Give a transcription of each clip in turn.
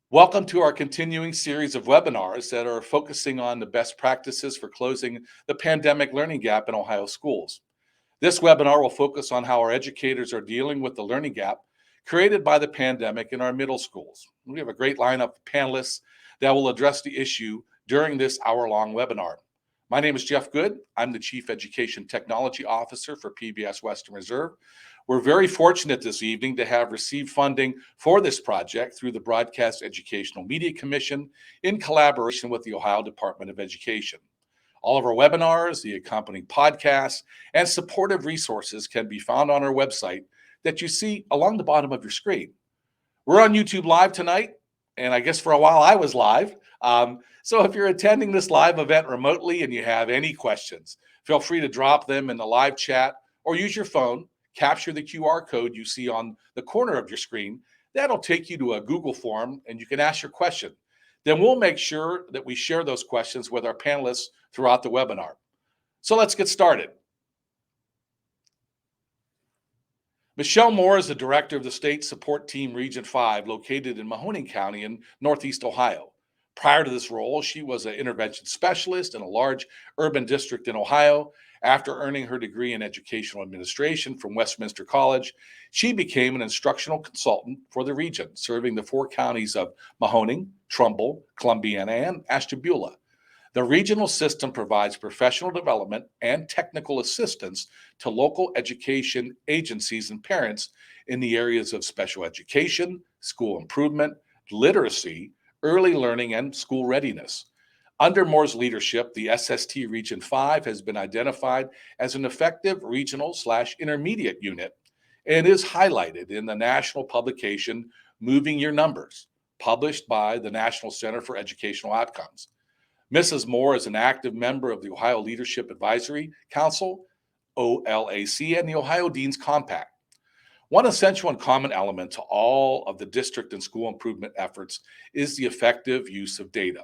Welcome to our continuing series of webinars that are focusing on the best practices for closing the pandemic learning gap in Ohio schools. This webinar will focus on how our educators are dealing with the learning gap created by the pandemic in our middle schools. We have a great lineup of panelists that will address the issue during this hour-long webinar. My name is Jeff Good. I'm the Chief Education Technology Officer for PBS Western Reserve. We're very fortunate this evening to have received funding for this project through the Broadcast Educational Media Commission in collaboration with the Ohio Department of Education. All of our webinars, the accompanying podcasts, and supportive resources can be found on our website that you see along the bottom of your screen. We're on YouTube Live tonight, and I guess for a while I was live. So if you're attending this live event remotely and you have any questions, feel free to drop them in the live chat or use your phone, capture the QR code you see on the corner of your screen. That'll take you to a Google form and you can ask your question. Then we'll make sure that we share those questions with our panelists throughout the webinar. So let's get started. Michelle Moore is the director of the State Support Team Region 5 located in Mahoning County in Northeast Ohio. Prior to this role, she was an intervention specialist in a large urban district in Ohio. After earning her degree in educational administration from Westminster College, she became an instructional consultant for the region, serving the 4 counties of Mahoning, Trumbull, Columbiana, and Ashtabula. The regional system provides professional development and technical assistance to local education agencies and parents in the areas of special education, school improvement, literacy, early learning, and school readiness. Under Moore's leadership, the SST Region 5 has been identified as an effective regional/intermediate unit and is highlighted in the national publication Moving Your Numbers, published by the National Center for Educational Outcomes. Mrs. Moore is an active member of the Ohio Leadership Advisory Council, OLAC, and the Ohio Dean's Compact. One essential and common element to all of the district and school improvement efforts is the effective use of data.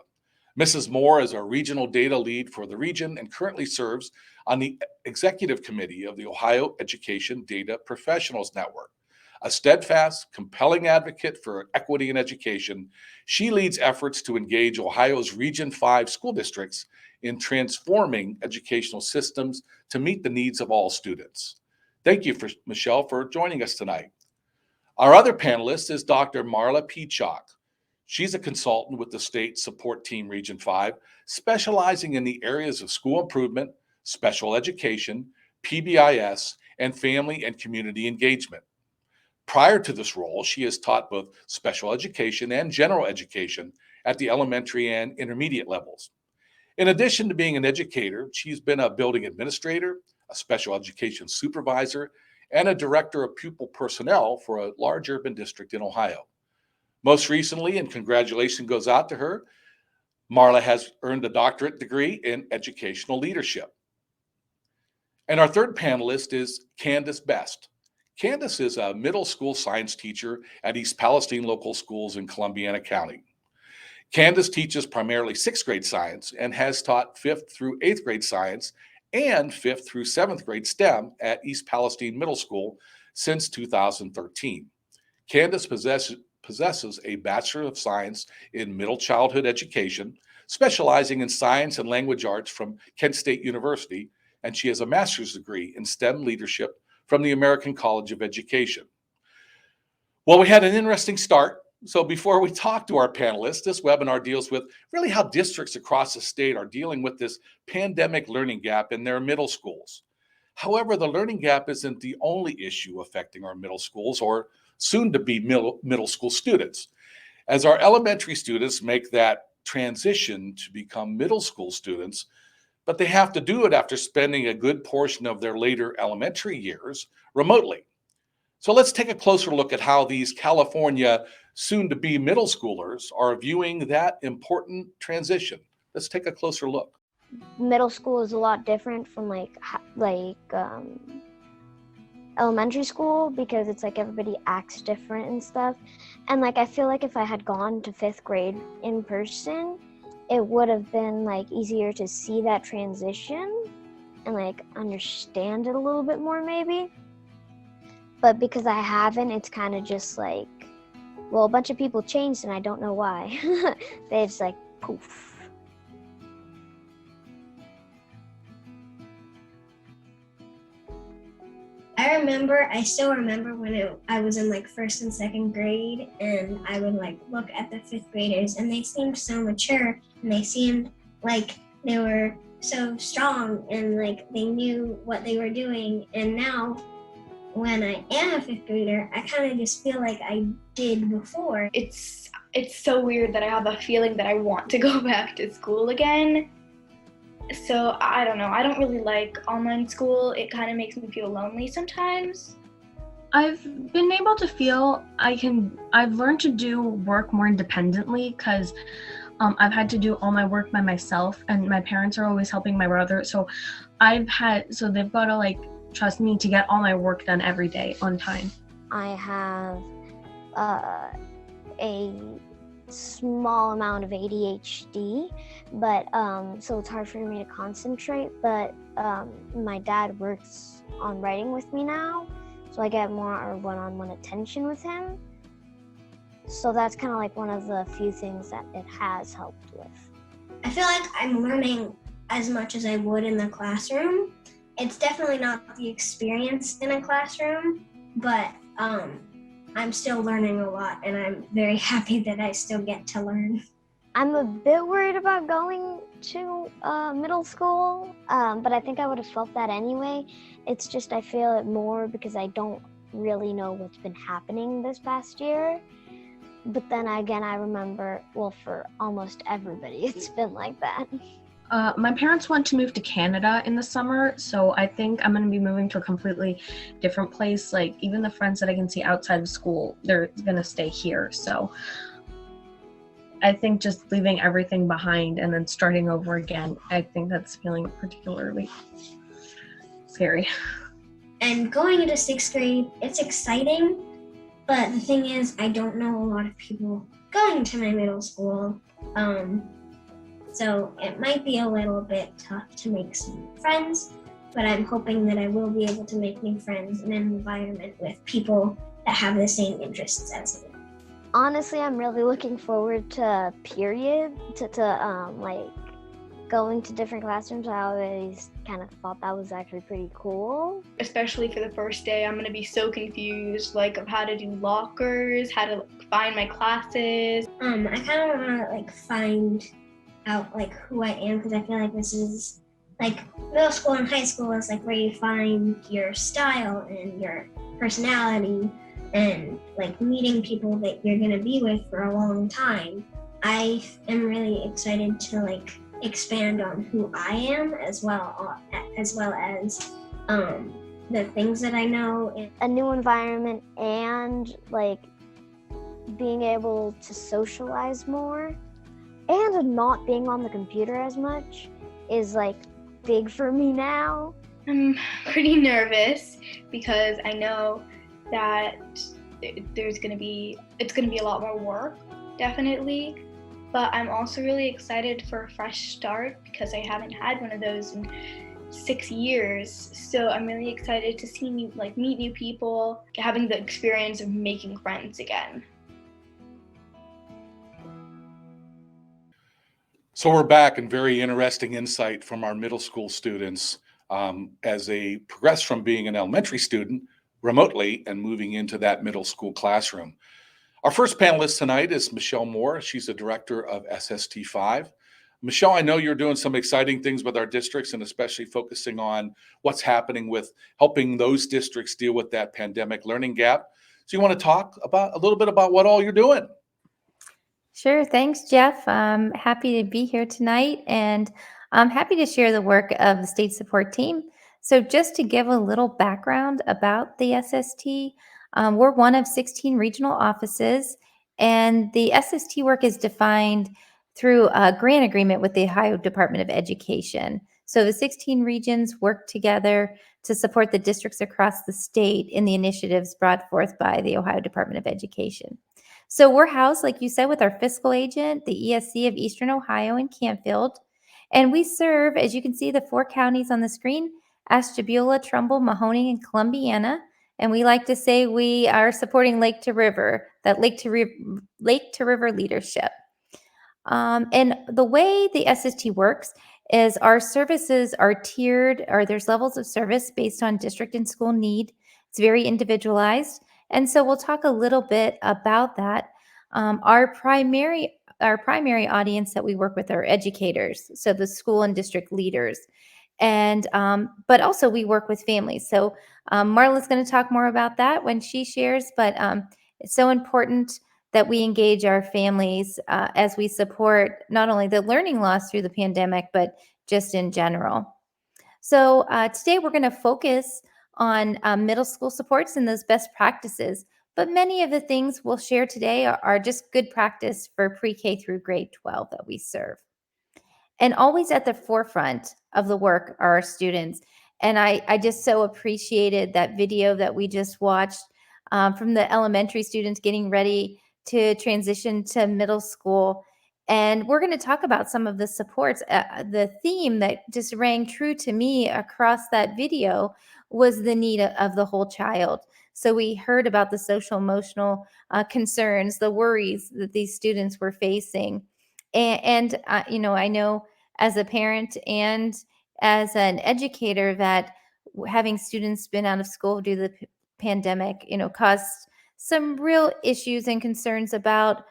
Mrs. Moore is our regional data lead for the region and currently serves on the executive committee of the Ohio Education Data Professionals Network. A steadfast, compelling advocate for equity in education, she leads efforts to engage Ohio's Region 5 school districts in transforming educational systems to meet the needs of all students. Thank you, Michelle, for joining us tonight. Our other panelist is Dr. Marla Peachock. She's a consultant with the State Support Team Region 5, specializing in the areas of school improvement, special education, PBIS, and family and community engagement. Prior to this role, she has taught both special education and general education at the elementary and intermediate levels. In addition to being an educator, she's been a building administrator, a special education supervisor, and a director of pupil personnel for a large urban district in Ohio. Most recently, and congratulations goes out to her, Marla has earned a doctorate degree in educational leadership. And our third panelist is Candace Best. Candace is a middle school science teacher at East Palestine Local Schools in Columbiana County. Candace teaches primarily 6th grade science and has taught 5th through 8th grade science and 5th through 7th grade STEM at East Palestine Middle School since 2013. Candace possesses a Bachelor of Science in Middle Childhood Education, specializing in science and language arts from Kent State University, and she has a master's degree in STEM leadership from the American College of Education. Well, we had an interesting start. So before we talk to our panelists, this webinar deals with really how districts across the state are dealing with this pandemic learning gap in their middle schools. However, the learning gap isn't the only issue affecting our middle schools or soon to be middle school students. As our elementary students make that transition to become middle school students, but they have to do it after spending a good portion of their later elementary years remotely. So let's take a closer look at how these California soon-to-be middle schoolers are viewing that important transition. Let's take a closer look. Middle school is a lot different from elementary school because it's like everybody acts different and stuff. And like I feel like if I had gone to 5th grade in person, it would have been like easier to see that transition and like understand it a little bit more maybe. But because I haven't, it's kind of just like Well, a bunch of people changed, and I don't know why. They just like poof. I still remember when I was in like first and second grade, and I would like look at the fifth graders, and they seemed so mature, and they seemed like they were so strong, and like they knew what they were doing. And now, when I am a fifth grader, I kind of just feel like I did before. It's so weird that I have a feeling that I want to go back to school again. So I don't know. I don't really like online school. It kind of makes me feel lonely sometimes. I've been able to feel I've learned to do work more independently because I've had to do all my work by myself, and my parents are always helping my brother. So they've got to like trust me to get all my work done every day on time. I have a small amount of ADHD, but so it's hard for me to concentrate, but my dad works on writing with me now, so I get more one-on-one attention with him. So that's kind of like one of the few things that it has helped with. I feel like I'm learning as much as I would in the classroom. It's definitely not the experience in a classroom, but I'm still learning a lot, and I'm very happy that I still get to learn. I'm a bit worried about going to middle school, but I think I would have felt that anyway. It's just I feel it more because I don't really know what's been happening this past year. But then again, I remember, well, for almost everybody, it's been like that. My parents want to move to Canada in the summer, so I think I'm going to be moving to a completely different place. Like, even the friends that I can see outside of school, they're going to stay here. So I think just leaving everything behind and then starting over again, I think that's feeling particularly scary. And going into sixth grade, it's exciting, but the thing is, I don't know a lot of people going to my middle school. So it might be a little bit tough to make some friends, but I'm hoping that I will be able to make new friends in an environment with people that have the same interests as me. Honestly, I'm really looking forward to like going to different classrooms. I always kind of thought that was actually pretty cool. Especially for the first day, I'm going to be so confused, like of how to do lockers, how to find my classes. I kind of want to like find out like who I am, because I feel like this is like middle school and high school is like where you find your style and your personality and like meeting people that you're gonna be with for a long time. I am really excited to like expand on who I am as well as the things that I know. A new environment and like being able to socialize more and not being on the computer as much is like big for me now. I'm pretty nervous because I know that it's gonna be a lot more work, definitely. But I'm also really excited for a fresh start because I haven't had one of those in 6 years. So I'm really excited to meet new people, having the experience of making friends again. So we're back, and very interesting insight from our middle school students as they progress from being an elementary student remotely and moving into that middle school classroom. Our first panelist tonight is Michelle Moore. She's the director of SST5. Michelle, I know you're doing some exciting things with our districts and especially focusing on what's happening with helping those districts deal with that pandemic learning gap. So you want to talk about a little bit about what all you're doing? Sure. Thanks, Jeff. I'm happy to be here tonight, and I'm happy to share the work of the state support team. So just to give a little background about the SST, we're one of 16 regional offices, and the SST work is defined through a grant agreement with the Ohio Department of Education. So the 16 regions work together to support the districts across the state in the initiatives brought forth by the Ohio Department of Education. So we're housed, like you said, with our fiscal agent, the ESC of Eastern Ohio in Campfield. And we serve, as you can see, the 4 counties on the screen: Ashtabula, Trumbull, Mahoning, and Columbiana. And we like to say we are supporting Lake to River, that Lake to River leadership. And the way the SST works is our services are tiered, or there's levels of service based on district and school need. It's very individualized. And so we'll talk a little bit about that. Our primary audience that we work with are educators, so the school and district leaders. And but also we work with families. So Marla's going to talk more about that when she shares, but it's so important that we engage our families as we support not only the learning loss through the pandemic, but just in general. So today we're going to focus on middle school supports and those best practices. But many of the things we'll share today are just good practice for pre-K through grade 12 that we serve. And always at the forefront of the work are our students. And I just so appreciated that video that we just watched from the elementary students getting ready to transition to middle school. And we're going to talk about some of the supports. The theme that just rang true to me across that video was the need of the whole child. So we heard about the social emotional concerns, the worries that these students were facing. And you know, I know as a parent and as an educator that having students been out of school due to the pandemic, you know, caused some real issues and concerns about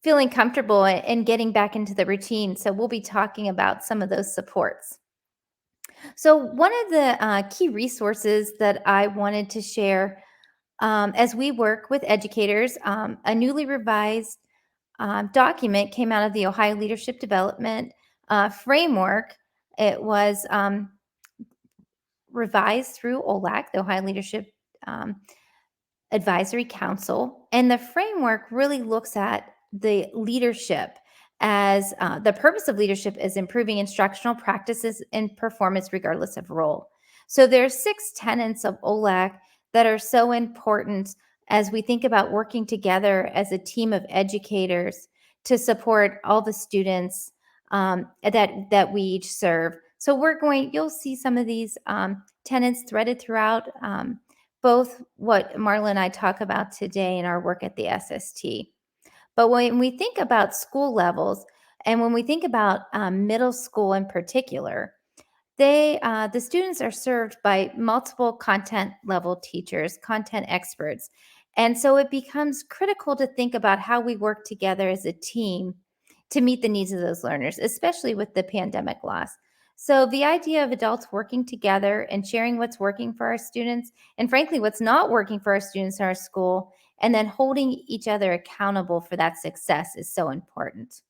feeling comfortable and getting back into the routine. So we'll be talking about some of those supports. So one of the key resources that I wanted to share as we work with educators, a newly revised document came out of the Ohio Leadership Development Framework. It was revised through OLAC, the Ohio Leadership Advisory Council, and the framework really looks at the leadership as the purpose of leadership is improving instructional practices and performance regardless of role. So there's 6 tenets of OLAC that are so important as we think about working together as a team of educators to support all the students that we each serve. So you'll see some of these tenets threaded throughout both what Marla and I talk about today in our work at the SST. But when we think about school levels, and when we think about middle school in particular, the students are served by multiple content level teachers, content experts. And so it becomes critical to think about how we work together as a team to meet the needs of those learners, especially with the pandemic loss. So the idea of adults working together and sharing what's working for our students, and frankly, what's not working for our students in our school, and then holding each other accountable for that success is so important.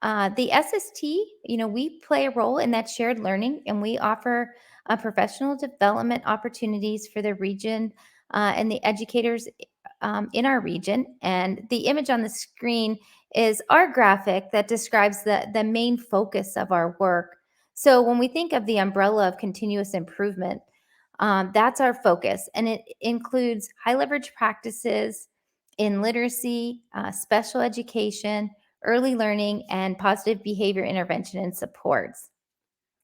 The SST, you know, we play a role in that shared learning, and we offer professional development opportunities for the region and the educators in our region. And the image on the screen is our graphic that describes the main focus of our work. So when we think of the umbrella of continuous improvement, that's our focus, and it includes high leverage practices in literacy, special education, early learning, and positive behavior intervention and supports.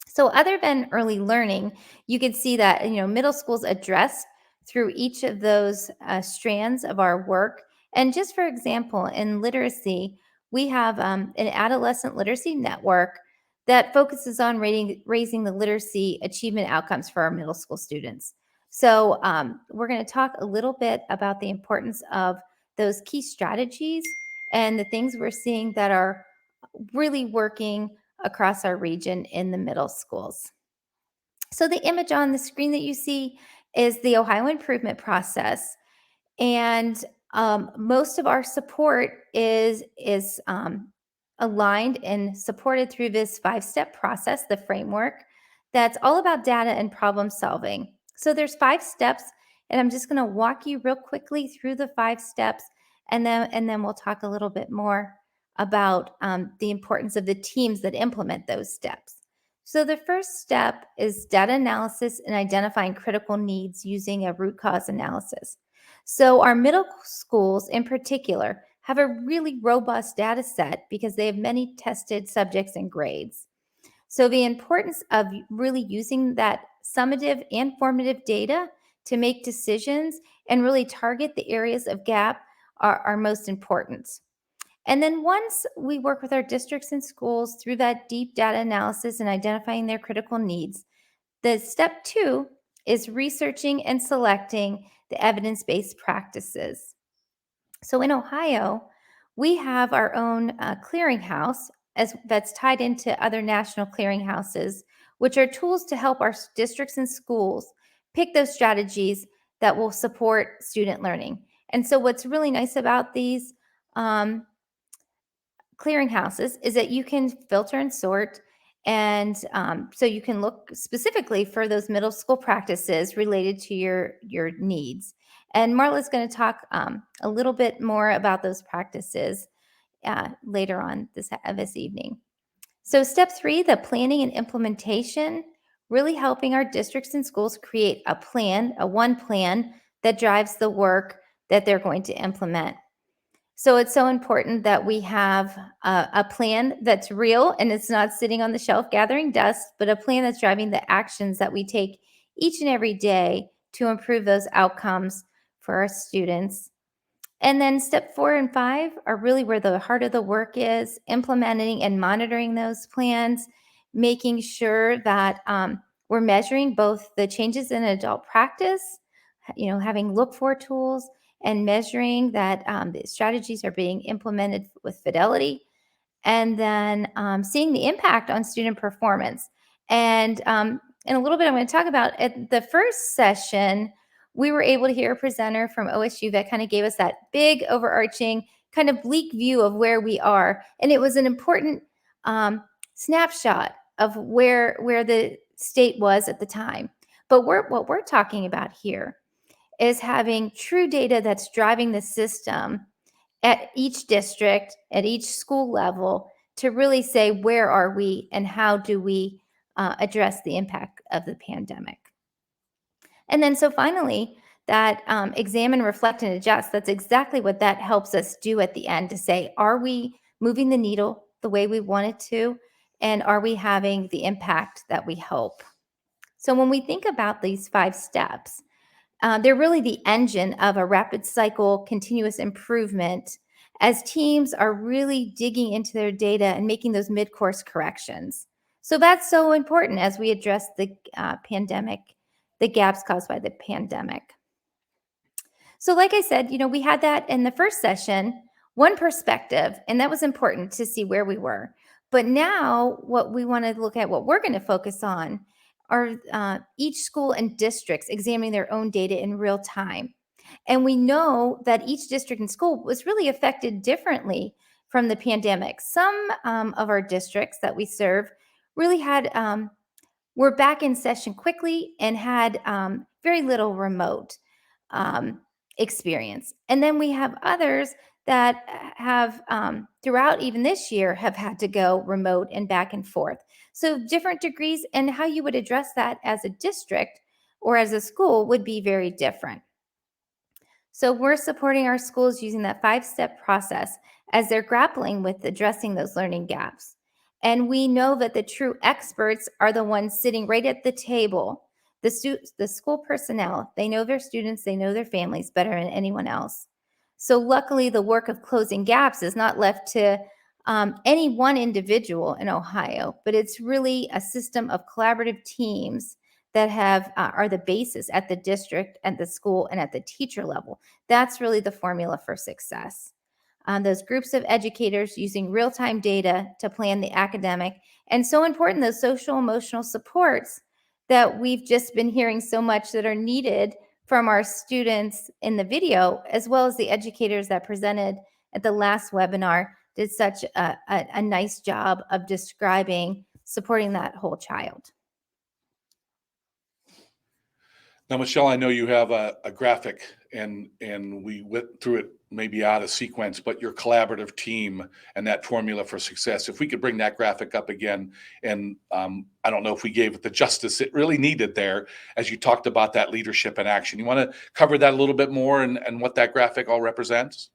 So other than early learning, you can see that, you know, middle school's addressed through each of those strands of our work. And just for example, in literacy, we have an adolescent literacy network that focuses on raising the literacy achievement outcomes for our middle school students. So we're going to talk a little bit about the importance of those key strategies and the things we're seeing that are really working across our region in the middle schools. So the image on the screen that you see is the Ohio improvement process. And most of our support is aligned and supported through this 5-step process, the framework, that's all about data and problem solving. So there's 5 steps, and I'm just going to walk you real quickly through the 5 steps, and then we'll talk a little bit more about the importance of the teams that implement those steps. So the first step is data analysis and identifying critical needs using a root cause analysis. So our middle schools in particular have a really robust data set because they have many tested subjects and grades. So the importance of really using that summative and formative data to make decisions and really target the areas of gap are most important. And then once we work with our districts and schools through that deep data analysis and identifying their critical needs, the step 2 is researching and selecting the evidence-based practices. So in Ohio, we have our own clearinghouse that's tied into other national clearinghouses, which are tools to help our districts and schools pick those strategies that will support student learning. And so what's really nice about these clearinghouses is that you can filter and sort, and so you can look specifically for those middle school practices related to your needs. And Marla's going to talk a little bit more about those practices later on this evening. So step 3, the planning and implementation, really helping our districts and schools create a plan, a one plan that drives the work that they're going to implement. So it's so important that we have a plan that's real and it's not sitting on the shelf gathering dust, but a plan that's driving the actions that we take each and every day to improve those outcomes for our students. And then step 4 and 5 are really where the heart of the work is, implementing and monitoring those plans, making sure that we're measuring both the changes in adult practice, having look-for tools, and measuring that the strategies are being implemented with fidelity, and then seeing the impact on student performance. And in a little bit, I'm going to talk about at the first session, we were able to hear a presenter from OSU that kind of gave us that big overarching kind of bleak view of where we are. And it was an important snapshot of where the state was at the time. But what we're talking about here is having true data that's driving the system at each district, at each school level, to really say where are we and how do we address the impact of the pandemic. And then so finally, that examine, reflect, and adjust, that's exactly what that helps us do at the end, to say, are we moving the needle the way we want it to? And are we having the impact that we hope? So when we think about these 5 steps, they're really the engine of a rapid cycle continuous improvement as teams are really digging into their data and making those mid-course corrections. So that's so important as we address the pandemic, the gaps caused by the pandemic. So like I said, we had that in the first session, one perspective, and that was important to see where we were. But now what we want to look at, what we're going to focus on, are each school and districts examining their own data in real time. And we know that each district and school was really affected differently from the pandemic. Some of our districts that we serve really were back in session quickly and had very little remote experience. And then we have others that have throughout even this year have had to go remote and back and forth. So different degrees, and how you would address that as a district or as a school would be very different. So we're supporting our schools using that 5-step process as they're grappling with addressing those learning gaps. And we know that the true experts are the ones sitting right at the table. The school personnel, they know their students, they know their families better than anyone else. So luckily, the work of closing gaps is not left to any one individual in Ohio, but it's really a system of collaborative teams that are the basis at the district, at the school, and at the teacher level. That's really the formula for success. Those groups of educators using real-time data to plan the academic, and so important, those social emotional supports that we've just been hearing so much that are needed from our students in the video, as well as the educators that presented at the last webinar did such a nice job of describing supporting that whole child. Now, Michelle, I know you have a graphic, and we went through it maybe out of sequence, but your collaborative team and that formula for success. If we could bring that graphic up again, and I don't know if we gave it the justice it really needed there, as you talked about that leadership and action. You want to cover that a little bit more and what that graphic all represents?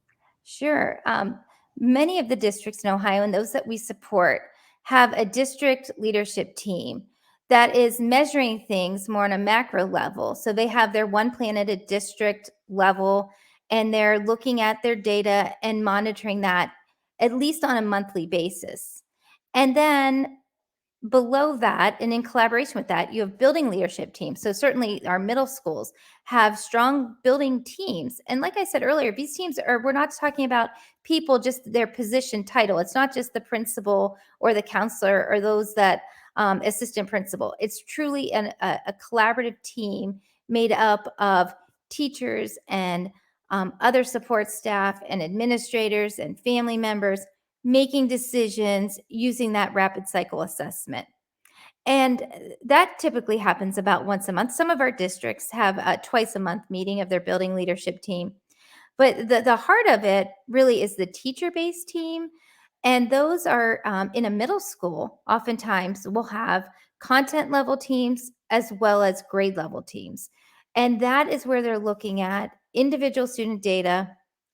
Sure. Many of the districts in Ohio and those that we support have a district leadership team that is measuring things more on a macro level. So they have their one plan at a district level, and they're looking at their data and monitoring that at least on a monthly basis. And then below that, and in collaboration with that, you have building leadership teams. So certainly our middle schools have strong building teams. And like I said earlier, these teams we're not talking about people, just their position title. It's not just the principal or the counselor or those that assistant principal. It's truly a collaborative team made up of teachers and other support staff and administrators and family members making decisions using that rapid cycle assessment. And that typically happens about once a month. Some of our districts have a twice a month meeting of their building leadership team. But the heart of it really is the teacher-based team. And those are in a middle school, oftentimes we'll have content level teams as well as grade level teams. And that is where they're looking at individual student data,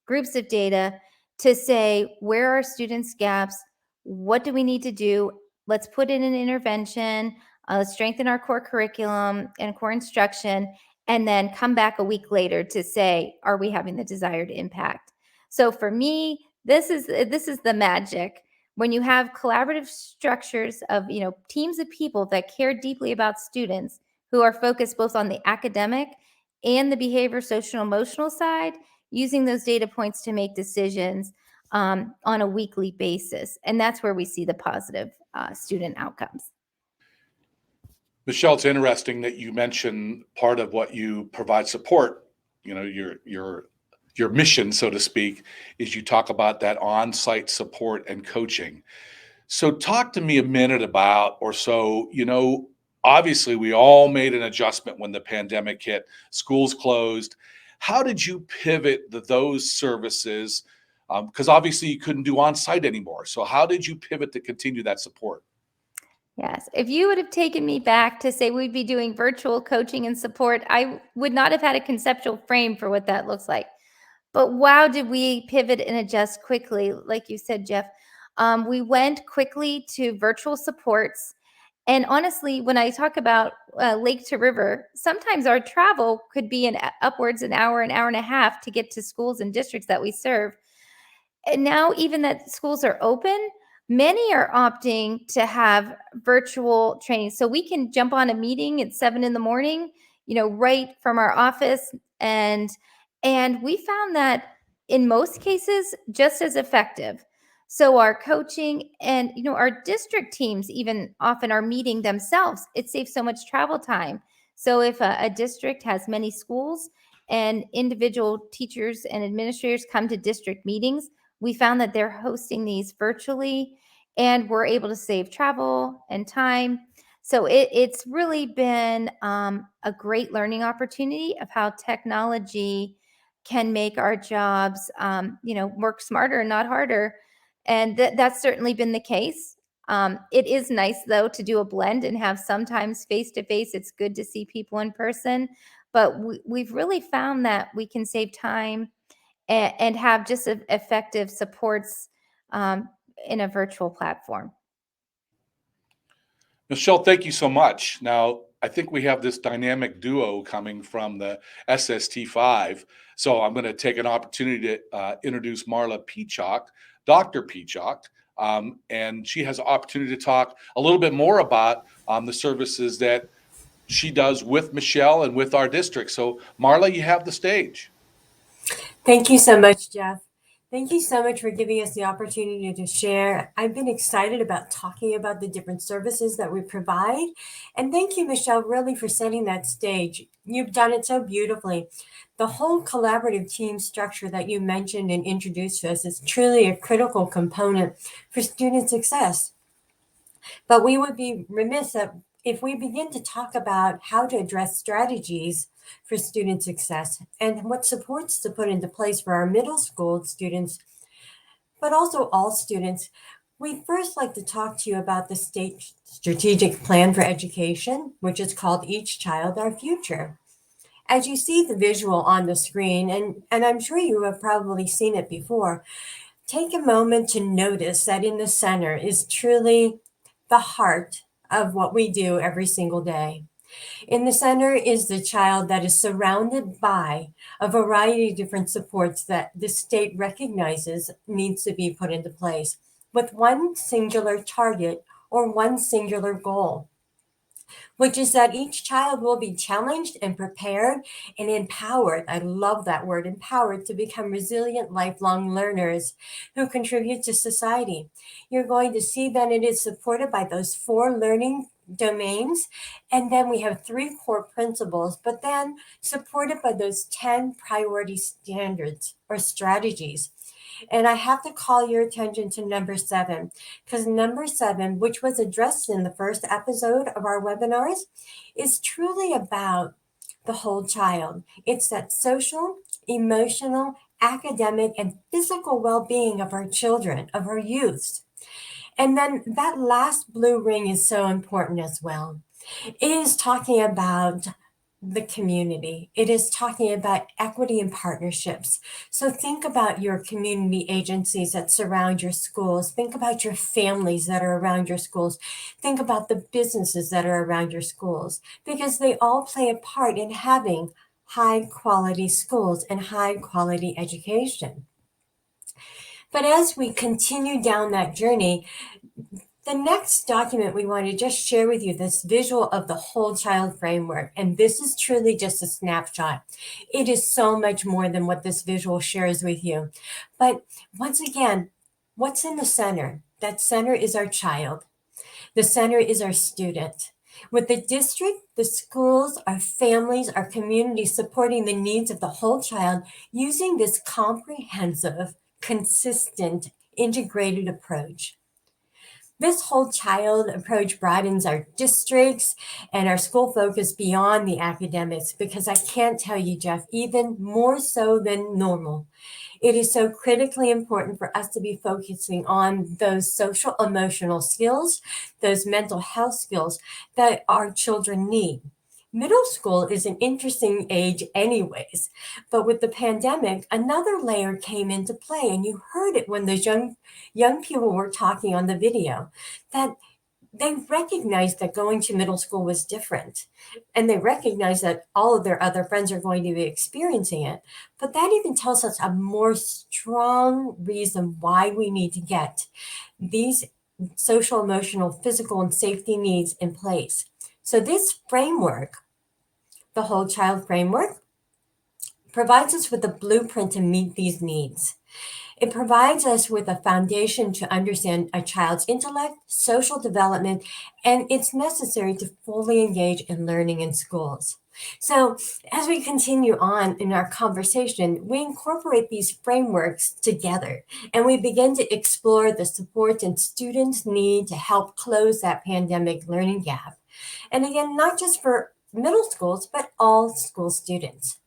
groups of data to say, where are students' gaps? What do we need to do? Let's put in an intervention. Let's strengthen our core curriculum and core instruction, and then come back a week later to say, are we having the desired impact? So for me, this is the magic. When you have collaborative structures of, teams of people that care deeply about students who are focused both on the academic and the behavior, social, emotional side, using those data points to make decisions on a weekly basis. And that's where we see the positive student outcomes. Michelle, it's interesting that you mention part of what you provide support, your mission, so to speak, is you talk about that on-site support and coaching. So talk to me a minute about, or so, obviously we all made an adjustment when the pandemic hit, schools closed. How did you pivot those services? Because obviously you couldn't do on-site anymore. So how did you pivot to continue that support? Yes. If you would have taken me back to say we'd be doing virtual coaching and support, I would not have had a conceptual frame for what that looks like. But wow, did we pivot and adjust quickly, like you said, Jeff. We went quickly to virtual supports. And honestly, when I talk about lake to river, sometimes our travel could be upwards an hour and a half to get to schools and districts that we serve. And now, even that schools are open, many are opting to have virtual training. So we can jump on a meeting at 7 a.m, right from our office. And we found that in most cases, just as effective. So our coaching and, our district teams even often are meeting themselves. It saves so much travel time. So if a district has many schools and individual teachers and administrators come to district meetings, we found that they're hosting these virtually, and we're able to save travel and time. So it's really been a great learning opportunity of how technology can make our jobs, work smarter and not harder. And that's certainly been the case. It is nice, though, to do a blend and have sometimes face-to-face. It's good to see people in person. But we've really found that we can save time and have just effective supports in a virtual platform. Michelle, thank you so much. Now, I think we have this dynamic duo coming from the SST5. So I'm going to take an opportunity to introduce Marla Peacock, Dr. Peacock, and she has an opportunity to talk a little bit more about the services that she does with Michelle and with our district. So Marla, you have the stage. Thank you so much, Jeff. Thank you so much for giving us the opportunity to share. I've been excited about talking about the different services that we provide. And thank you, Michelle, really for setting that stage. You've done it so beautifully. The whole collaborative team structure that you mentioned and introduced to us is truly a critical component for student success. But we would be remiss if we begin to talk about how to address strategies for student success and what supports to put into place for our middle school students, but also all students. We'd first like to talk to you about the state strategic plan for education, which is called Each Child, Our Future. As you see the visual on the screen, and I'm sure you have probably seen it before, take a moment to notice that in the center is truly the heart of what we do every single day. In the center is the child that is surrounded by a variety of different supports that the state recognizes needs to be put into place with one singular target or one singular goal, which is that each child will be challenged and prepared and empowered. I love that word, empowered, to become resilient, lifelong learners who contribute to society. You're going to see that it is supported by those 4 learning domains. And then we have 3 core principles, but then supported by those 10 priority standards or strategies. And I have to call your attention to number 7, because number 7, which was addressed in the first episode of our webinars, is truly about the whole child. It's that social, emotional, academic, and physical well-being of our children, of our youths. And then that last blue ring is so important as well. It is talking about the community. It is talking about equity and partnerships. So think about your community agencies that surround your schools. Think about your families that are around your schools. Think about the businesses that are around your schools, because they all play a part in having high quality schools and high quality education. But as we continue down that journey, the next document we want to just share with you this visual of the whole child framework. And this is truly just a snapshot. It is so much more than what this visual shares with you. But once again, what's in the center? That center is our child. The center is our student. With the district, the schools, our families, our community supporting the needs of the whole child using this comprehensive, consistent, integrated approach. This whole child approach broadens our districts and our school focus beyond the academics, because I can't tell you, Jeff, even more so than normal, it is so critically important for us to be focusing on those social emotional skills, those mental health skills that our children need. Middle school is an interesting age anyways, but with the pandemic, another layer came into play, and you heard it when those young people were talking on the video, that they recognized that going to middle school was different, and they recognized that all of their other friends are going to be experiencing it. But that even tells us a more strong reason why we need to get these social, emotional, physical, and safety needs in place. So this framework, the whole child framework, provides us with a blueprint to meet these needs. It provides us with a foundation to understand a child's intellect, social development, and it's necessary to fully engage in learning in schools. So as we continue on in our conversation, we incorporate these frameworks together, and we begin to explore the support and students need to help close that pandemic learning gap. And again, not just for middle schools, but all school students.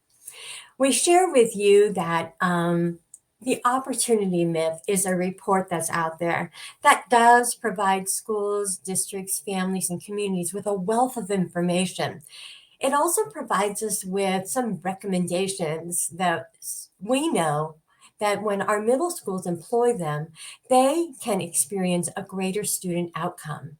We share with you that the opportunity myth is a report that's out there that does provide schools, districts, families, and communities with a wealth of information. It also provides us with some recommendations that we know that when our middle schools employ them, they can experience a greater student outcome.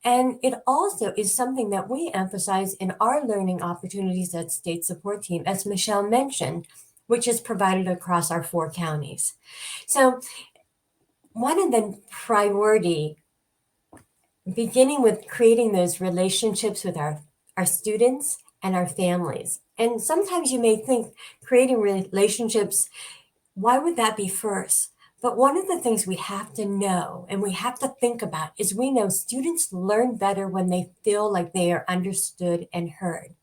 And it also is something that we emphasize in our learning opportunities at State Support Team, as Michelle mentioned, which is provided across our 4 counties. So one of the priority, beginning with creating those relationships with our students and our families. And sometimes you may think creating relationships, why would that be first? But one of the things we have to know and we have to think about is we know students learn better when they feel like they are understood and heard.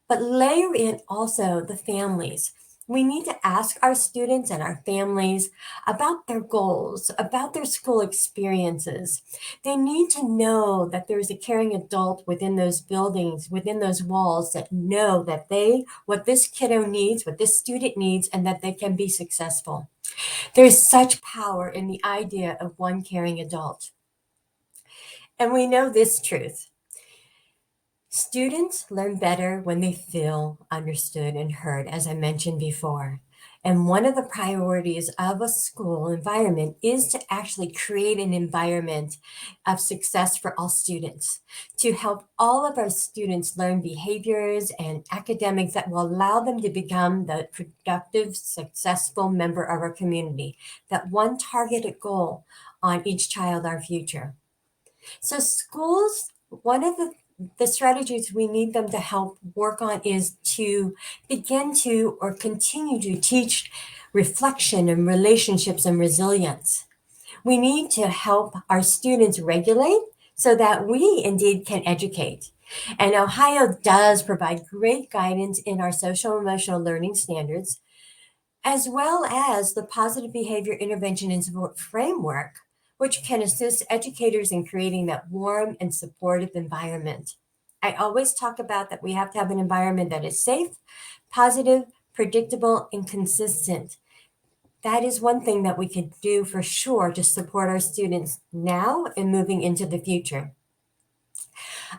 But layer in also the families. We need to ask our students and our families about their goals, about their school experiences. They need to know that there's a caring adult within those buildings, within those walls, that know that what this kiddo needs, what this student needs, and that they can be successful. There's such power in the idea of one caring adult. And we know this truth. Students learn better when they feel understood and heard, as I mentioned before. And one of the priorities of a school environment is to actually create an environment of success for all students, to help all of our students learn behaviors and academics that will allow them to become the productive, successful member of our community. That one targeted goal on each child, our future. So schools, one of the strategies we need them to help work on is to begin to or continue to teach reflection and relationships and resilience. We need to help our students regulate so that we indeed can educate. And Ohio does provide great guidance in our social emotional learning standards, as well as the positive behavior intervention and support framework, which can assist educators in creating that warm and supportive environment. I always talk about that we have to have an environment that is safe, positive, predictable, and consistent. That is one thing that we can do for sure to support our students now and moving into the future.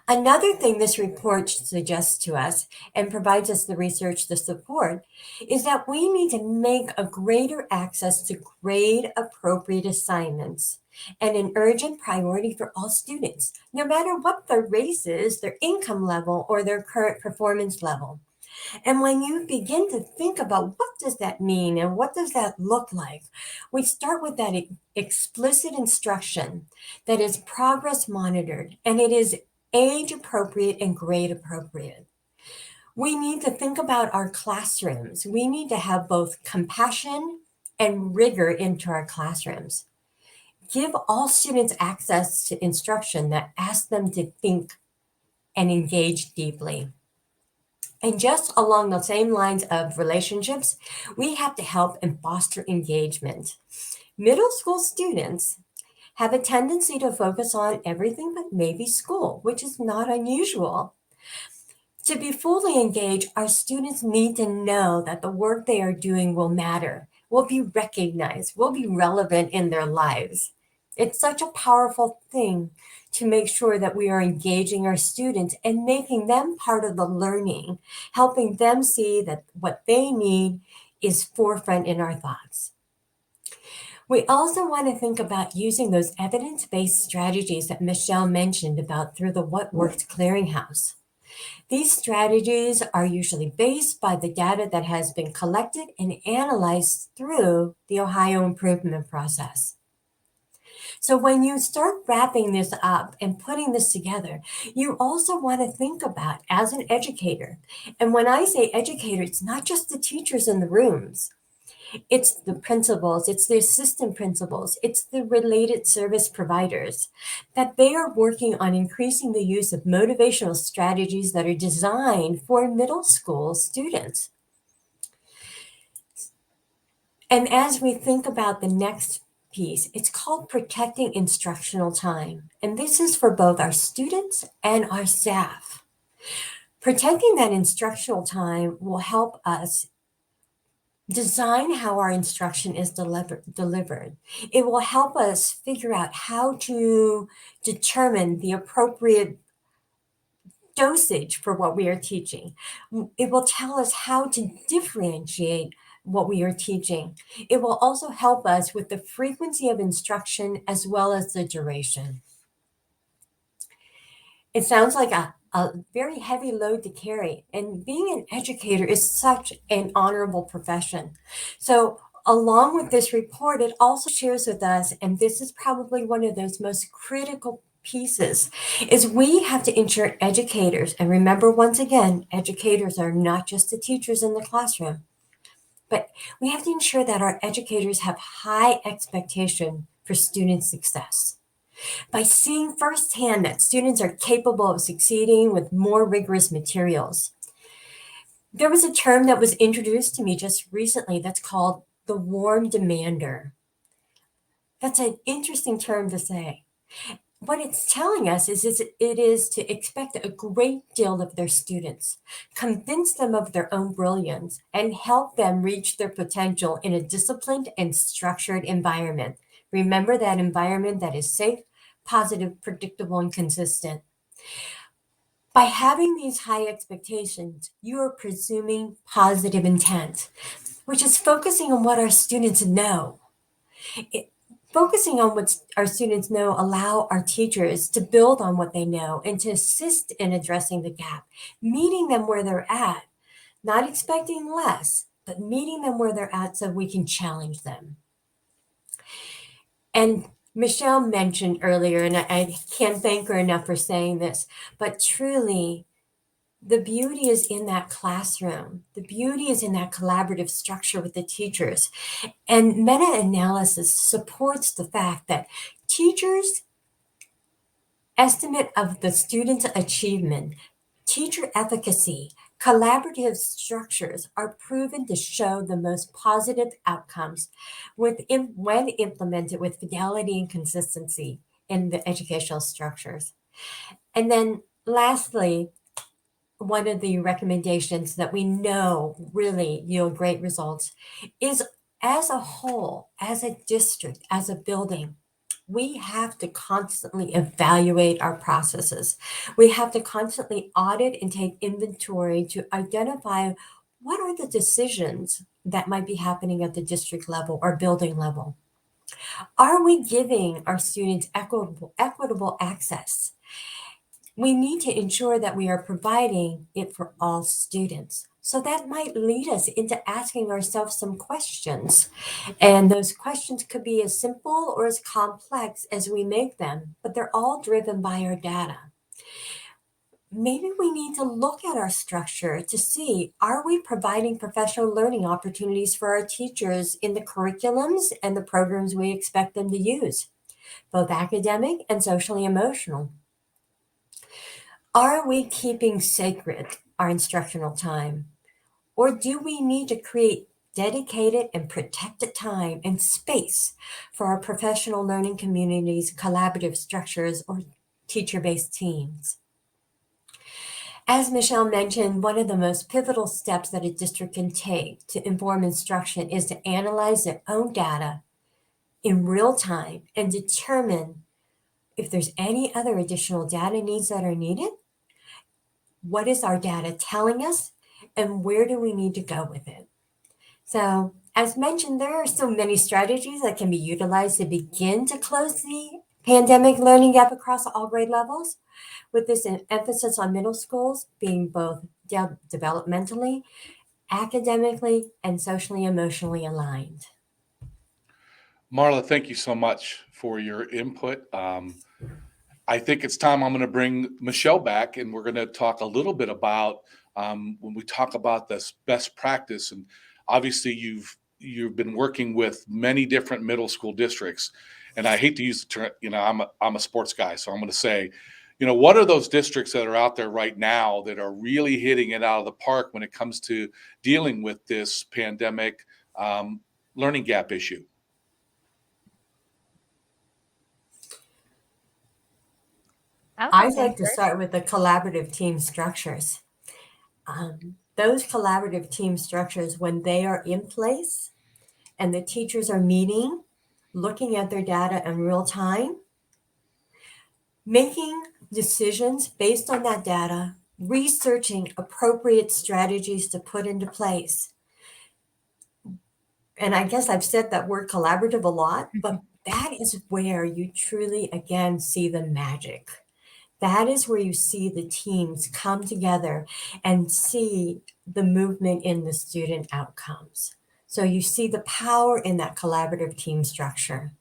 Another thing this report suggests to us and provides us the research to support is that we need to make a greater access to grade appropriate assignments and an urgent priority for all students, no matter what their race is, their income level, or their current performance level. And when you begin to think about what does that mean and what does that look like, we start with that explicit instruction that is progress monitored and it is age appropriate and grade appropriate. We need to think about our classrooms. We need to have both compassion and rigor into our classrooms. Give all students access to instruction that asks them to think and engage deeply. And just along the same lines of relationships, we have to help and foster engagement. Middle school students have a tendency to focus on everything but maybe school, which is not unusual. To be fully engaged, our students need to know that the work they are doing will matter, will be recognized, will be relevant in their lives. It's such a powerful thing to make sure that we are engaging our students and making them part of the learning, helping them see that what they need is forefront in our thoughts. We also want to think about using those evidence-based strategies that Michelle mentioned about through the What Works Clearinghouse. These strategies are usually based by the data that has been collected and analyzed through the Ohio improvement process. So when you start wrapping this up and putting this together, you also want to think about as an educator. And when I say educator, it's not just the teachers in the rooms. It's the principals, it's the assistant principals, it's the related service providers, that they are working on increasing the use of motivational strategies that are designed for middle school students. And as we think about the next piece, it's called protecting instructional time. And this is for both our students and our staff. Protecting that instructional time will help us design how our instruction is delivered. It will help us figure out how to determine the appropriate dosage for what we are teaching. It will tell us how to differentiate what we are teaching. It will also help us with the frequency of instruction as well as the duration. It sounds like a very heavy load to carry, and being an educator is such an honorable profession. So along with this report, it also shares with us, and this is probably one of those most critical pieces, is we have to ensure educators, and remember once again, educators are not just the teachers in the classroom, but we have to ensure that our educators have high expectation for student success. By seeing firsthand that students are capable of succeeding with more rigorous materials. There was a term that was introduced to me just recently that's called the warm demander. That's an interesting term to say. What it's telling us is it is to expect a great deal of their students, convince them of their own brilliance, and help them reach their potential in a disciplined and structured environment. Remember that environment that is safe, positive, predictable, and consistent. By having these high expectations, you are presuming positive intent, which is focusing on what our students know. Focusing on what our students know allow our teachers to build on what they know and to assist in addressing the gap, meeting them where they're at, not expecting less, but meeting them where they're at so we can challenge them. And Michelle mentioned earlier, and I can't thank her enough for saying this, but truly, the beauty is in that classroom. The beauty is in that collaborative structure with the teachers. And meta-analysis supports the fact that teachers' estimate of the student's achievement, teacher efficacy, collaborative structures are proven to show the most positive outcomes when implemented with fidelity and consistency in the educational structures. And then lastly, one of the recommendations that we know really yield great results is, as a whole, as a district, as a building, we have to constantly evaluate our processes. We have to constantly audit and take inventory to identify what are the decisions that might be happening at the district level or building level. Are we giving our students equitable access? We need to ensure that we are providing it for all students. So that might lead us into asking ourselves some questions. And those questions could be as simple or as complex as we make them, but they're all driven by our data. Maybe we need to look at our structure to see, are we providing professional learning opportunities for our teachers in the curriculums and the programs we expect them to use, both academic and socially emotional? Are we keeping sacred our instructional time? Or do we need to create dedicated and protected time and space for our professional learning communities, collaborative structures, or teacher-based teams? As Michelle mentioned, one of the most pivotal steps that a district can take to inform instruction is to analyze their own data in real time and determine if there's any other additional data needs that are needed. What is our data telling us, and where do we need to go with it? So, as mentioned, there are so many strategies that can be utilized to begin to close the pandemic learning gap across all grade levels, with this emphasis on middle schools being both developmentally, academically, and socially emotionally aligned. Marla, thank you so much for your input. I think it's time I'm going to bring Michelle back, and we're going to talk a little bit about when we talk about this best practice. And obviously, you've been working with many different middle school districts, and I hate to use the term. I'm a sports guy, so I'm going to say, what are those districts that are out there right now that are really hitting it out of the park when it comes to dealing with this pandemic learning gap issue? I'd like to start with the collaborative team structures. Those collaborative team structures, when they are in place and the teachers are meeting, looking at their data in real time, making decisions based on that data, researching appropriate strategies to put into place. And I guess I've said that word collaborative a lot, but that is where you truly, again, see the magic. That is where you see the teams come together and see the movement in the student outcomes. So you see the power in that collaborative team structure.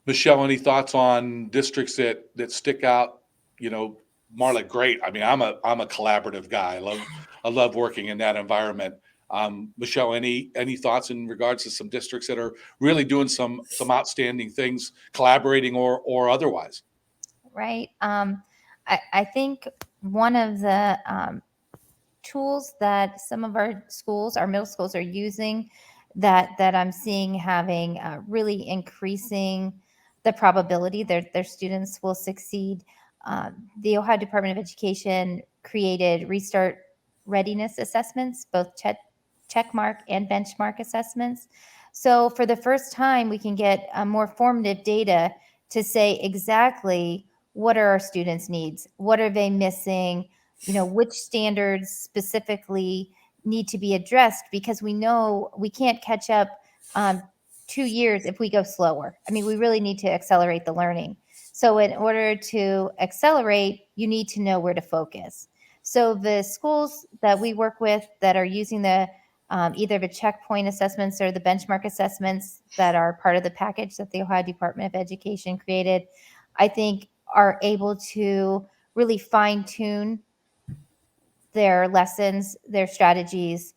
Michelle, any thoughts on districts that stick out? Marla, great. I mean, I'm a collaborative guy. I love working in that environment. Michelle, any thoughts in regards to some districts that are really doing some outstanding things, collaborating or otherwise? Right. I think one of the tools that some of our schools, our middle schools, are using that I'm seeing having really increasing the probability that their students will succeed. The Ohio Department of Education created Restart Readiness assessments, both check mark and benchmark assessments. So for the first time, we can get more formative data to say exactly what are our students' needs, what are they missing, which standards specifically need to be addressed, because we know we can't catch up 2 years if we go slower. I mean, we really need to accelerate the learning. So in order to accelerate, you need to know where to focus. So the schools that we work with that are using the either the checkpoint assessments or the benchmark assessments that are part of the package that the Ohio Department of Education created, I think are able to really fine tune their lessons, their strategies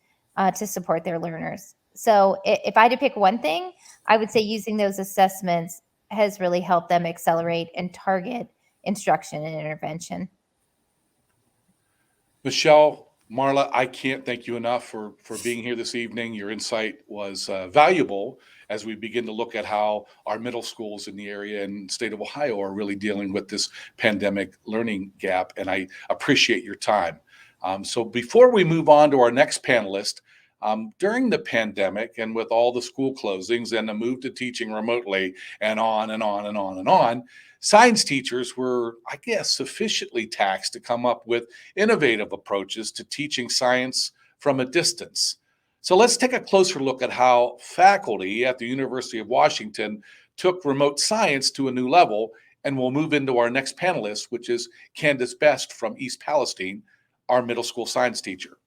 to support their learners. So if I had to pick one thing, I would say using those assessments has really helped them accelerate and target instruction and intervention. Michelle, Marla, I can't thank you enough for being here this evening. Your insight was valuable as we begin to look at how our middle schools in the area and state of Ohio are really dealing with this pandemic learning gap, and I appreciate your time. So before we move on to our next panelist, during the pandemic and with all the school closings and the move to teaching remotely and on and on and on and on, science teachers were, I guess, sufficiently taxed to come up with innovative approaches to teaching science from a distance. So let's take a closer look at how faculty at the University of Washington took remote science to a new level, and we'll move into our next panelist, which is Candace Best from East Palestine, our middle school science teacher.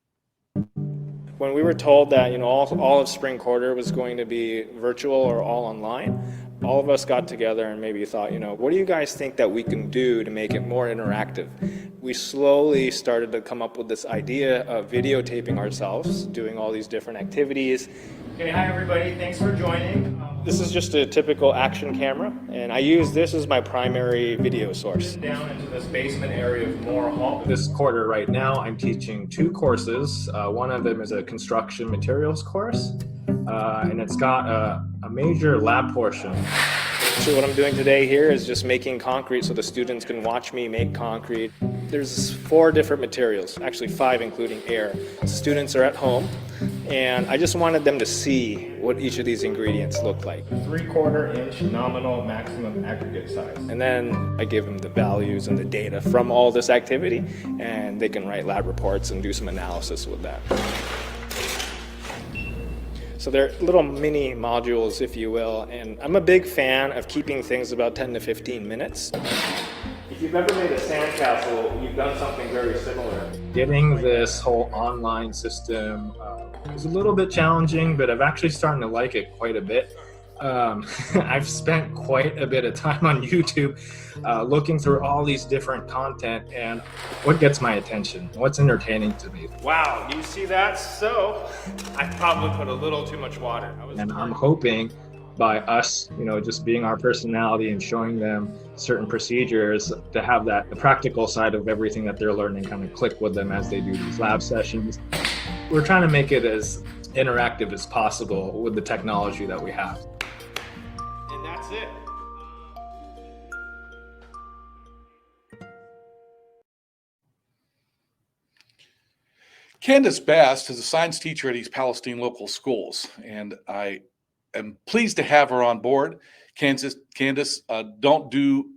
When we were told that all of spring quarter was going to be virtual or all online, all of us got together and maybe thought, what do you guys think that we can do to make it more interactive? We slowly started to come up with this idea of videotaping ourselves, doing all these different activities. Okay, hi everybody, thanks for joining. This is just a typical action camera, and I use this as my primary video source. Down into this basement area of Moore Hall. This quarter right now, I'm teaching 2 courses. One of them is a construction materials course, and it's got a major lab portion. So what I'm doing today here is just making concrete so the students can watch me make concrete. There's 4 different materials, actually 5 including air. The students are at home, and I just wanted them to see what each of these ingredients look like. 3/4 inch nominal maximum aggregate size. And then I give them the values and the data from all this activity, and they can write lab reports and do some analysis with that. So they're little mini modules, if you will, and I'm a big fan of keeping things about 10 to 15 minutes. If you've ever made a sandcastle, you've done something very similar. Getting this whole online system was a little bit challenging, but I've actually started to like it quite a bit. I've spent quite a bit of time on YouTube looking through all these different content, and what gets my attention, what's entertaining to me. Wow, you see that? So I probably put a little too much water. And I'm hoping by us, just being our personality and showing them certain procedures to have the practical side of everything that they're learning kind of click with them as they do these lab sessions. We're trying to make it as interactive as possible with the technology that we have. And that's it. Candace Best is a science teacher at East Palestine Local Schools, and I am pleased to have her on board. Candace, don't do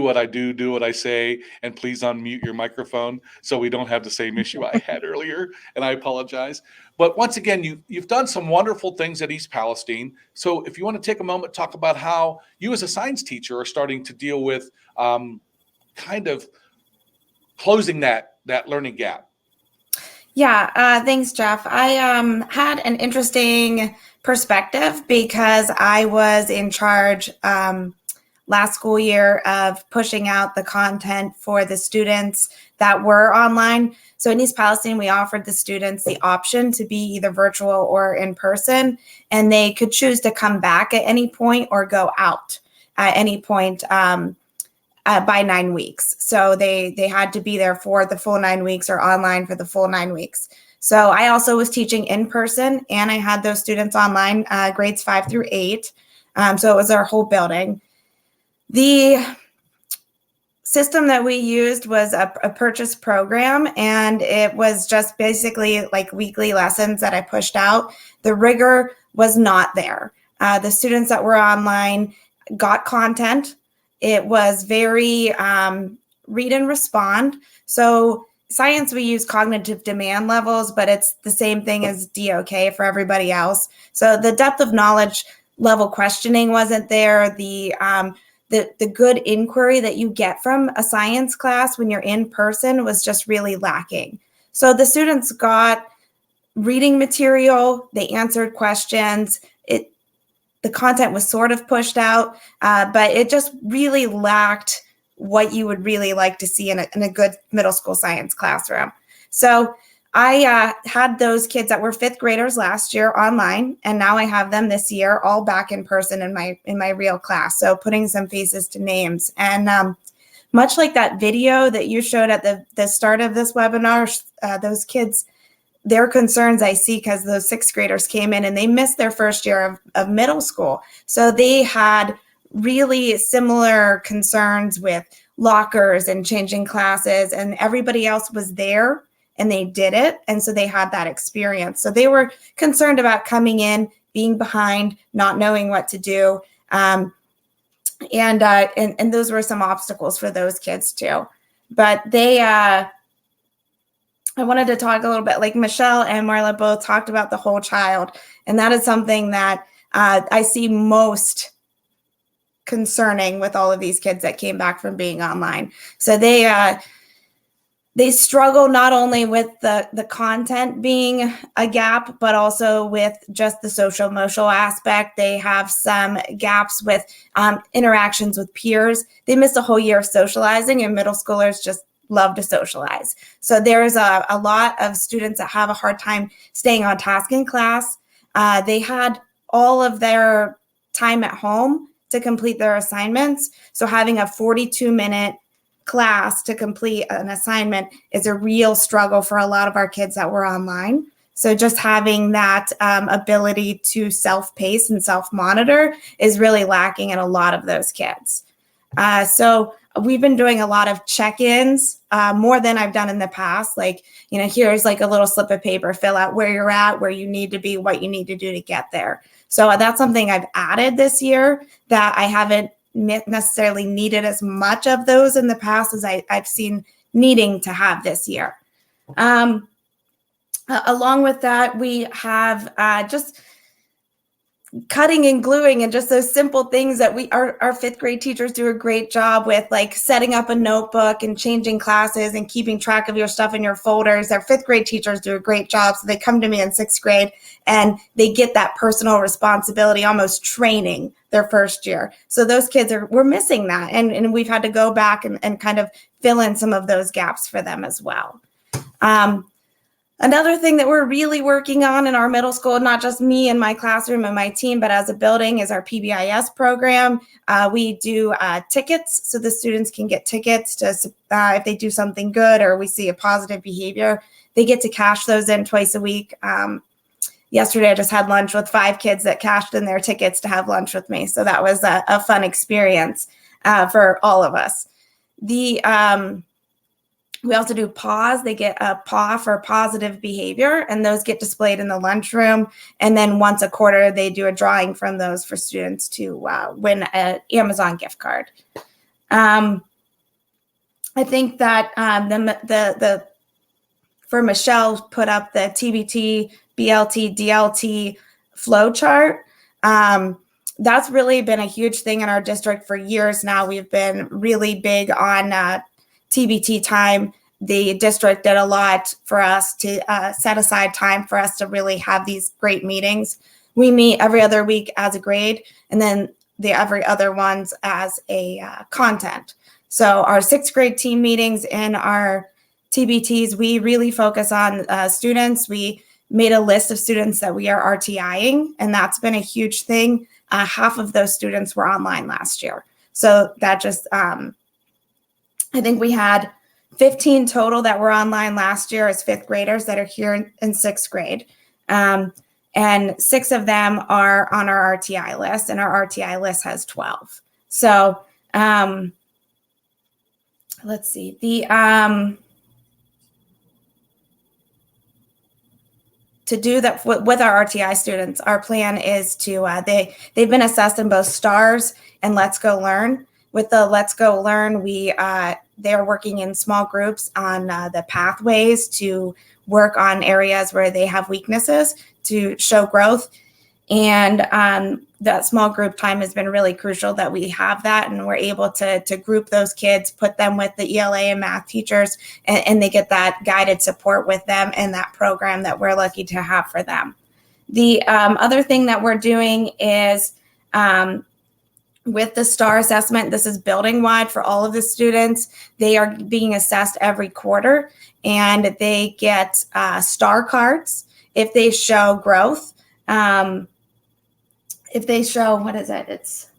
what I do what I say, and please unmute your microphone so we don't have the same issue I had earlier, and I apologize. But once again, you've done some wonderful things at East Palestine. So if you want to take a moment, talk about how you as a science teacher are starting to deal with kind of closing that learning gap. Yeah, thanks, Jeff. I had an interesting perspective because I was in charge last school year of pushing out the content for the students that were online. So in East Palestine, we offered the students the option to be either virtual or in person, and they could choose to come back at any point or go out at any point by 9 weeks. So they had to be there for the full 9 weeks or online for the full 9 weeks. So I also was teaching in person, and I had those students online, grades 5 through 8. So it was our whole building. The system that we used was a purchase program, and it was just basically like weekly lessons that I pushed out. The rigor was not there. The students that were online got content. It was very read and respond. So science, we use cognitive demand levels, but it's the same thing as DOK for everybody else. So the depth of knowledge level questioning wasn't there. The good inquiry that you get from a science class when you're in person was just really lacking. So the students got reading material, they answered questions. The content was sort of pushed out, but it just really lacked what you would really like to see in a good middle school science classroom. So I had those kids that were fifth graders last year online, and now I have them this year all back in person in my real class. So putting some faces to names. And much like that video that you showed at the start of this webinar, those kids, their concerns I see because those sixth graders came in and they missed their first year of middle school. So they had really similar concerns with lockers and changing classes, and everybody else was there and they did it. And so they had that experience. So they were concerned about coming in, being behind, not knowing what to do. And those were some obstacles for those kids too. But I wanted to talk a little bit, like Michelle and Marla both talked about the whole child. And that is something that I see most concerning with all of these kids that came back from being online. So they struggle not only with the content being a gap, but also with just the social emotional aspect. They have some gaps with interactions with peers. They miss a whole year of socializing, and middle schoolers just love to socialize. So there's a lot of students that have a hard time staying on task in class. They had all of their time at home to complete their assignments. So having a 42-minute class to complete an assignment is a real struggle for a lot of our kids that were online. So just having that ability to self-pace and self-monitor is really lacking in a lot of those kids. So we've been doing a lot of check-ins, more than I've done in the past. Like, here's like a little slip of paper, fill out where you're at, where you need to be, what you need to do to get there. So that's something I've added this year that I haven't necessarily needed as much of those in the past as I've seen needing to have this year. Along with that, we have just cutting and gluing and just those simple things that our fifth grade teachers do a great job with, like setting up a notebook and changing classes and keeping track of your stuff in your folders. Our fifth grade teachers do a great job. So they come to me in sixth grade and they get that personal responsibility, almost training their first year. So those kids we're missing that. And we've had to go back and kind of fill in some of those gaps for them as well. Another thing that we're really working on in our middle school, not just me and my classroom and my team, but as a building, is our PBIS program. We do tickets, so the students can get tickets to if they do something good or we see a positive behavior, they get to cash those in twice a week. Yesterday, I just had lunch with 5 kids that cashed in their tickets to have lunch with me. So that was a fun experience for all of us. We also do paws. They get a paw for positive behavior, and those get displayed in the lunchroom. And then once a quarter, they do a drawing from those for students to win an Amazon gift card. I think that for Michelle put up the TBT, BLT, DLT flow chart. That's really been a huge thing in our district for years now. We've been really big on TBT time. The district did a lot for us to set aside time for us to really have these great meetings. We meet every other week as a grade, and then the every other ones as a content. So our sixth grade team meetings and our TBTs, we really focus on students. We made a list of students that we are RTIing, and that's been a huge thing. Half of those students were online last year. So that just, I think we had 15 total that were online last year as fifth graders that are here in sixth grade. And 6 of them are on our RTI list, and our RTI list has 12. So let's see. To do that with our RTI students, our plan is to, they've been assessed in both STARS and Let's Go Learn. With the Let's Go Learn, we they're working in small groups on the pathways to work on areas where they have weaknesses to show growth. And that small group time has been really crucial that we have that, and we're able to group those kids, put them with the ELA and math teachers, and they get that guided support with them in that program that we're lucky to have for them. The other thing that we're doing is with the STAR assessment, this is building wide for all of the students. They are being assessed every quarter, and they get STAR cards if they show growth. If they show, it's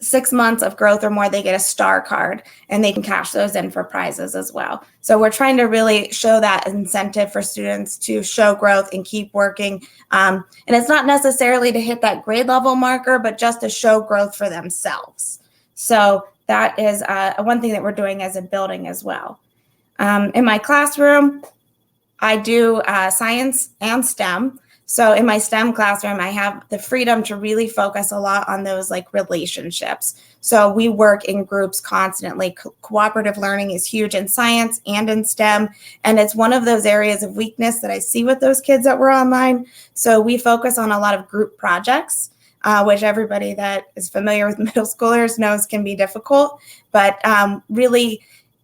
6 months of growth or more, they get a STAR card, and they can cash those in for prizes as well. So we're trying to really show that incentive for students to show growth and keep working. And it's not necessarily to hit that grade level marker, but just to show growth for themselves. So that is one thing that we're doing as a building as well. In my classroom, I do science and STEM. So in my STEM classroom, I have the freedom to really focus a lot on those like relationships. So we work in groups constantly. Cooperative learning is huge in science and in STEM. And it's one of those areas of weakness that I see with those kids that were online. So we focus on a lot of group projects, which everybody that is familiar with middle schoolers knows can be difficult, but really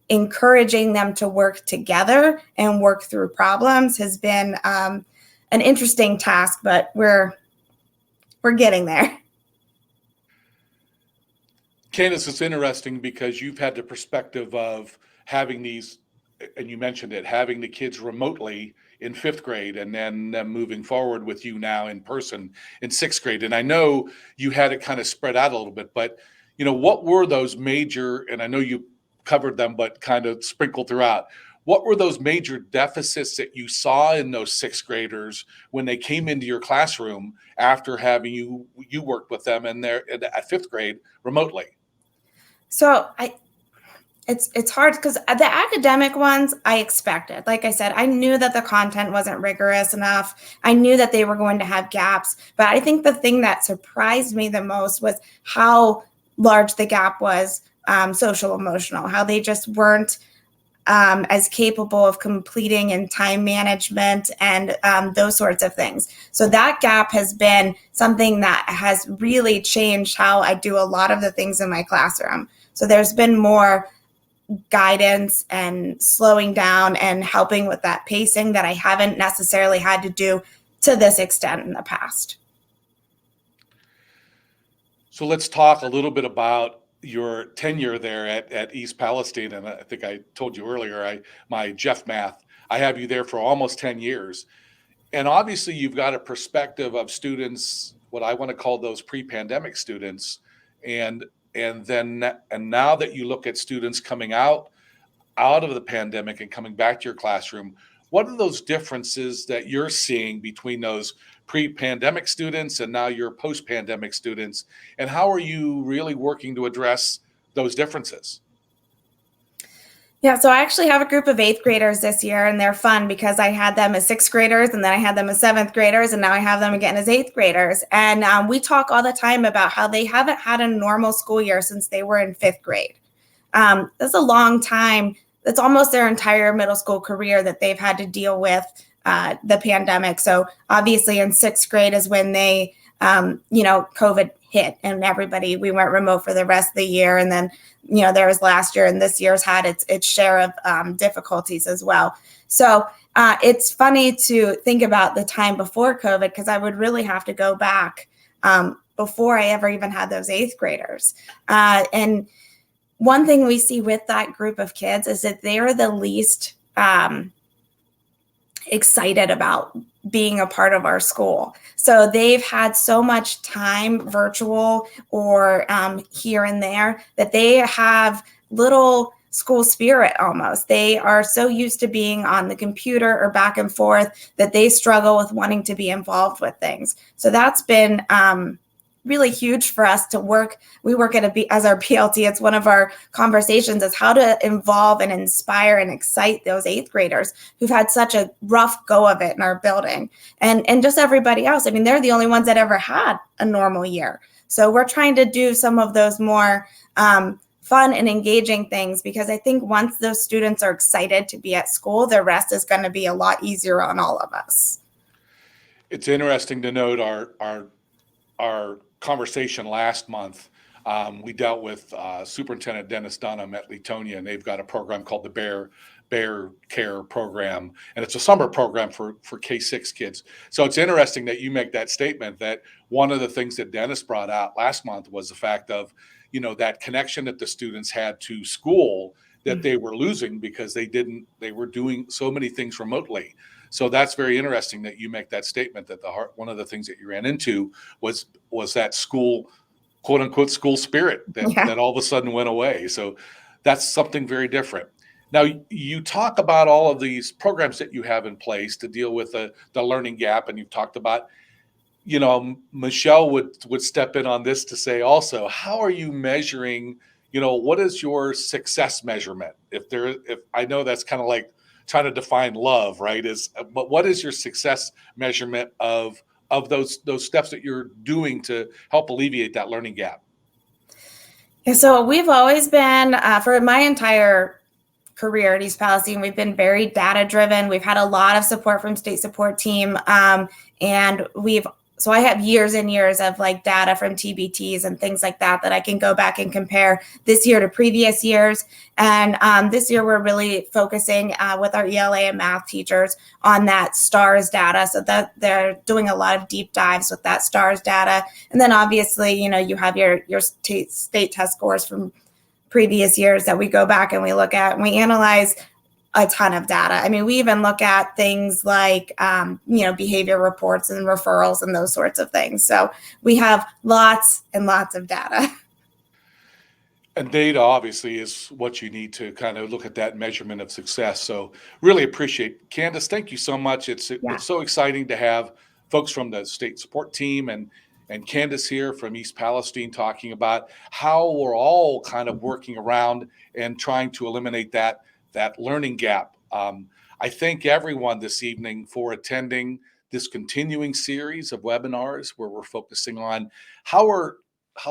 encouraging them to work together and work through problems has been an interesting task, but we're getting there. Candace, it's interesting because you've had the perspective of having these, and you mentioned it, having the kids remotely in 5th grade and then them moving forward with you now in person in 6th grade. And I know you had it kind of spread out a little bit, but what were those major, and I know you covered them, but kind of sprinkled throughout. What were those major deficits that you saw in those 6th graders when they came into your classroom after having you worked with them in at 5th grade remotely? So it's hard because the academic ones I expected. Like I said, I knew that the content wasn't rigorous enough. I knew that they were going to have gaps. But I think the thing that surprised me the most was how large the gap was, social emotional, how they just weren't as capable of completing and time management and those sorts of things. So that gap has been something that has really changed how I do a lot of the things in my classroom. So there's been more guidance and slowing down and helping with that pacing that I haven't necessarily had to do to this extent in the past. So let's talk a little bit about your tenure there at East Palestine. And I think I told you earlier, my Jeff Math, I have you there for almost 10 years. And obviously you've got a perspective of students, what I want to call those pre-pandemic students. And now that you look at students coming out of the pandemic and coming back to your classroom, what are those differences that you're seeing between those pre-pandemic students and now your post-pandemic students? And how are you really working to address those differences? Yeah, so I actually have a group of 8th graders this year, and they're fun because I had them as 6th graders, and then I had them as 7th graders, and now I have them again as 8th graders. And we talk all the time about how they haven't had a normal school year since they were in 5th grade. That's a long time. That's almost their entire middle school career that they've had to deal with the pandemic. So obviously in 6th grade is when they, COVID hit and we went remote for the rest of the year. And then, there was last year, and this year's had its share of difficulties as well. So it's funny to think about the time before COVID, because I would really have to go back before I ever even had those 8th graders. And one thing we see with that group of kids is that they are the least excited about being a part of our school. So they've had so much time virtual or here and there that they have little school spirit almost. They are so used to being on the computer or back and forth that they struggle with wanting to be involved with things. So that's been really huge for us to work. We work as our PLT. It's one of our conversations is how to involve and inspire and excite those 8th graders who've had such a rough go of it in our building. And just everybody else. I mean, they're the only ones that ever had a normal year. So we're trying to do some of those more fun and engaging things, because I think once those students are excited to be at school, the rest is going to be a lot easier on all of us. It's interesting to note our conversation last month. We dealt with Superintendent Dennis Dunham at Letonia, and they've got a program called the Bear Care Program, and it's a summer program for K-6 kids. So it's interesting that you make that statement, that one of the things that Dennis brought out last month was the fact of, that connection that the students had to school that they were losing because they were doing so many things remotely. So that's very interesting that you make that statement, that one of the things that you ran into was that school, quote unquote, school spirit that all of a sudden went away. So that's something very different. Now, you talk about all of these programs that you have in place to deal with the learning gap, and you've talked about, Michelle would step in on this to say also, how are you measuring, what is your success measurement? If I know that's kind of like trying to define love, right? But what is your success measurement of those steps that you're doing to help alleviate that learning gap? Yeah, so we've always been, for my entire career at East Palestine, we've been very data driven. We've had a lot of support from state support team. And so I have years and years of like data from TBTs and things like that I can go back and compare this year to previous years. And this year we're really focusing with our ELA and math teachers on that STARS data. So that they're doing a lot of deep dives with that STARS data. And then obviously, you have your state test scores from previous years that we go back and we look at, and we analyze a ton of data. I mean, we even look at things like, behavior reports and referrals and those sorts of things. So we have lots and lots of data. And data obviously is what you need to kind of look at that measurement of success. So really appreciate. Candace, thank you so much. It's so exciting to have folks from the state support team and Candace here from East Palestine talking about how we're all kind of working around and trying to eliminate that learning gap. I thank everyone this evening for attending this continuing series of webinars where we're focusing on how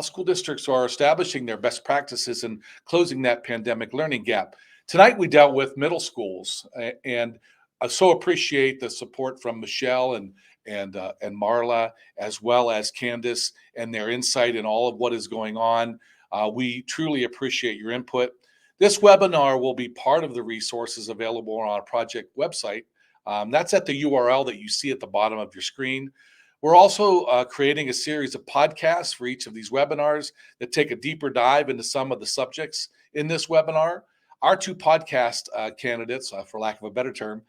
school districts are establishing their best practices and closing that pandemic learning gap. Tonight we dealt with middle schools, and I so appreciate the support from Michelle and Marla, as well as Candace, and their insight in all of what is going on. We truly appreciate your input. This webinar will be part of the resources available on our project website. That's at the URL that you see at the bottom of your screen. We're also creating a series of podcasts for each of these webinars that take a deeper dive into some of the subjects in this webinar. Our two podcast candidates, for lack of a better term,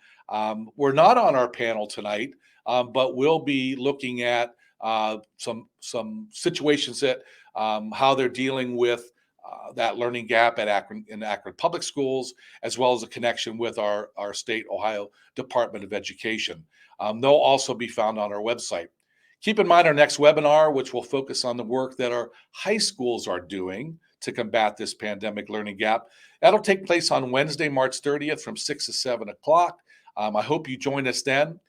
were not on our panel tonight, but we'll be looking at some situations that how they're dealing with that learning gap in Akron Public Schools, as well as a connection with our state Ohio Department of Education. They'll also be found on our website. Keep in mind our next webinar, which will focus on the work that our high schools are doing to combat this pandemic learning gap. That'll take place on Wednesday, March 30th from 6 to 7 o'clock. I hope you join us then.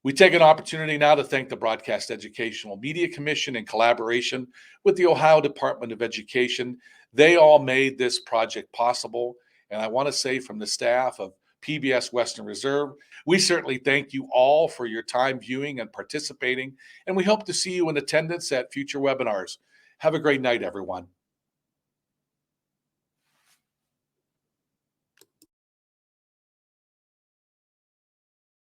We take an opportunity now to thank the Broadcast Educational Media Commission in collaboration with the Ohio Department of Education. They all made this project possible. And I want to say from the staff of PBS Western Reserve, we certainly thank you all for your time viewing and participating. And we hope to see you in attendance at future webinars. Have a great night, everyone.